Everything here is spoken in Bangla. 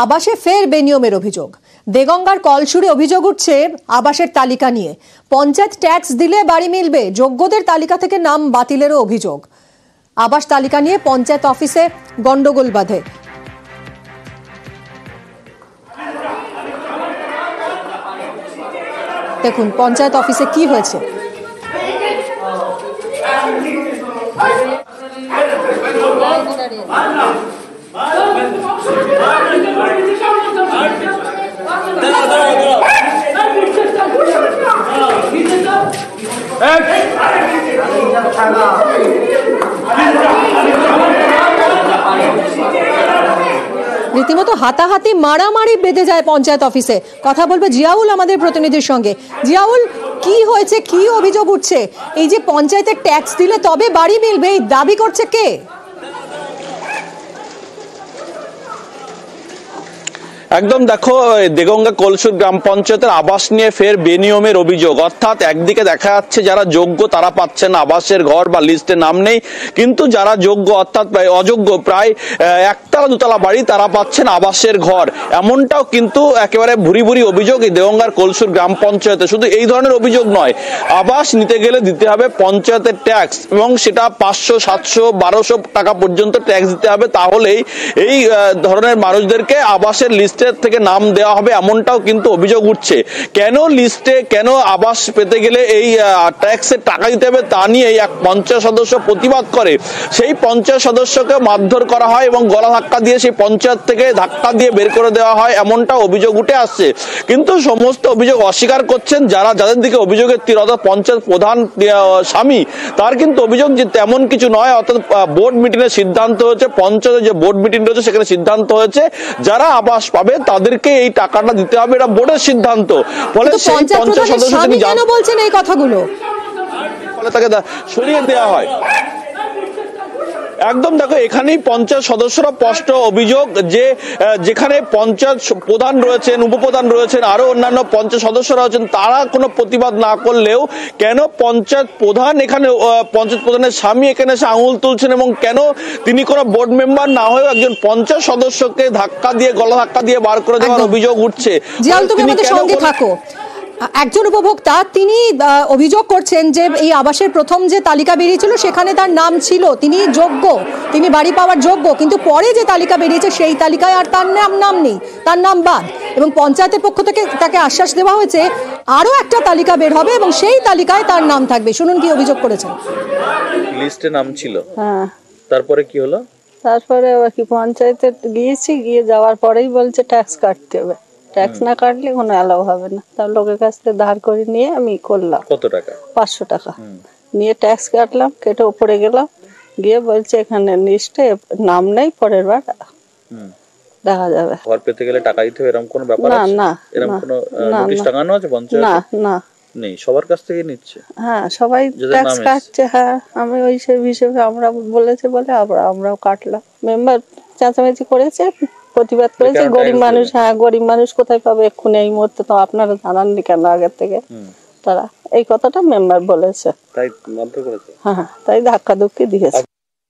আবাসে ফের বেনিয়মের অভিযোগ। দেগঙ্গার কলসুরে অভিযোগ উঠছে আবাসের তালিকা নিয়ে। পঞ্চায়েত ট্যাক্স দিলে বাড়ি মিলবে, যোগ্যদের তালিকা থেকে নাম বাতিলেরও অভিযোগ। আবাস তালিকা নিয়ে পঞ্চায়েত অফিসে গন্ডগোল বাধে। দেখুন পঞ্চায়েত অফিসে কি হয়েছে। রীতিমতো হাতাহাতি মারামারি বেঁধে যায় পঞ্চায়েত অফিসে। কথা বলবো জিয়াউল আমাদের প্রতিনিধির সঙ্গে। জিয়াউল, কি হয়েছে, কি অভিযোগ উঠছে? এই যে পঞ্চায়েতের ট্যাক্স দিলে তবে বাড়ি মিলবে, এই দাবি করছে কে? একদম দেখো, দেগঙ্গা কলসুর গ্রাম পঞ্চায়েতের আবাস নিয়ে ফের বেনিয়মের অভিযোগ। অর্থাৎ একদিকে দেখা যাচ্ছে যারা যোগ্য তারা পাচ্ছেন আবাসের ঘর বা লিস্টে নাম নেই, কিন্তু যারা যোগ্য অর্থাৎ অযোগ্য প্রায় একতলা দুতলা বাড়ি তারা পাচ্ছেন আবাসের ঘর। এমনটাও কিন্তু একেবারে ভুরি ভুরি অভিযোগ এই দেগঙ্গার কলসুর গ্রাম পঞ্চায়েতে। শুধু এই ধরনের অভিযোগ নয়, আবাস নিতে গেলে দিতে হবে পঞ্চায়েতের ট্যাক্স, এবং সেটা 500, 700, 1200 টাকা পর্যন্ত ট্যাক্স দিতে হবে। তাহলেই এই ধরনের মানুষদেরকে আবাসের লিস্টে থেকে নাম দেওয়া হবে, এমনটাও কিন্তু অভিযোগ উঠছে। কেন লিস্টে, কেন আবাস পেতে গেলে এই ট্যাক্সের টাকা দিতে হবে তা নিয়ে এক পঞ্চায়েত সদস্য প্রতিবাদ করে। সেই পঞ্চায়েত সদস্যকে মারধর করা হয় এবং গলা ধাক্কা দিয়ে সেই পঞ্চায়েত থেকে ধাক্কা দিয়ে বের করে দেওয়া হয়, এমনটা অভিযোগ উঠে আসছে। কিন্তু সমস্ত অভিযোগ অস্বীকার করছেন যাদের দিকে অভিযোগের তীর, অর্থাৎ পঞ্চায়েত প্রধান স্বামী, তার কিন্তু অভিযোগ যে তেমন কিছু নয়। অর্থাৎ বোর্ড মিটিং এর সিদ্ধান্ত হয়েছে, পঞ্চায়েতের যে বোর্ড মিটিং রয়েছে সেখানে সিদ্ধান্ত হয়েছে যারা আবাস পাবে তাদেরকে এই টাকাটা দিতে হবে, এটা বোর্ডের সিদ্ধান্ত। ফলে সেই পঞ্চায়েত সদস্য তিনি কেন বলছেন এই কথাগুলো, ফলে তাকে সরিয়ে দেওয়া হয়। একদম দেখো, এখানেই পঞ্চায়েত সদস্যরা স্পষ্ট অভিযোগ যে যেখানে পঞ্চায়েত প্রধান রয়েছেন, উপপ্রধান রয়েছেন, আরো অন্যান্য পঞ্চায়েত সদস্যরা রয়েছেন, তারা কোনো প্রতিবাদ না করলেও কেন পঞ্চায়েত প্রধান এখানে, পঞ্চায়েত প্রধানের স্বামী এখানে এসে আঙুল তুলছেন, এবং কেন তিনি কোনো বোর্ড মেম্বার না হয়েও একজন পঞ্চায়েত সদস্যকে ধাক্কা দিয়ে, গলা ধাক্কা দিয়ে বার করে দেওয়ার অভিযোগ উঠছে। একজন উপভোক্তা তিনি অভিযোগ করছেন যে এই আবাসের প্রথম যে তালিকা বেরিয়েছিল সেখানে তার নাম ছিল, তিনি যোগ্য, তিনি বাড়ি পাওয়ার যোগ্য, কিন্তু পরে যে তালিকা বেরিয়েছে সেই তালিকায় আর তার নাম নেই, তার নাম বাদ। এবং পঞ্চায়েতের পক্ষ থেকে তাকে আশ্বাস দেওয়া হয়েছে আরো একটা তালিকা বের হবে এবং সেই তালিকায় তার নাম থাকবে। শুনুন কি অভিযোগ করেছেন। লিস্টে নাম ছিল, হ্যাঁ, তারপরে কি হলো? তারপরে কি পঞ্চায়েতে গিয়েছি, গিয়ে যাওয়ার পরেই বলছে ট্যাক্স কাটতে হবে, ট্যাক্স না কাটলে কোনো অ্যালাউ হবে না। তার লোকের কাছ থেকে ধার করে নিয়ে আমি করলাম। কত টাকা? 500 টাকা নিয়ে ট্যাক্স কাটলাম, কেটে উপরে গেলাম, গিয়ে বলছে এখানে লিস্টে নাম নেই, পরের বার দেখা যাবে। ঘর পেতে গেলে টাকা দিতে হবে এরকম কোনো ব্যাপার আছে? না, এরকম কোনো নোটিশ টাঙানো আছে পঞ্চায়েতে? না না নেই, সবার কাছ থেকে নিচ্ছে। হ্যাঁ, সবাই ট্যাক্স কাটছে। হ্যাঁ, আমি ওই হিসেবে আমরা বলেছে বলে আমরাও কাটলাম। মেম্বার চেঁচামেচি করেছে, প্রতিবাদ করেছে। গরিব মানুষ, হ্যাঁ গরিব মানুষ কোথায় পাবে এক্ষুনি এই মুহূর্তে, তো আপনারা জানাননি কেন আগের থেকে? তারা এই কথাটা মেম্বার বলেছে, তাই মারধর করেছে। হ্যাঁ, তাই ধাক্কা ধুক্কি দিয়েছে।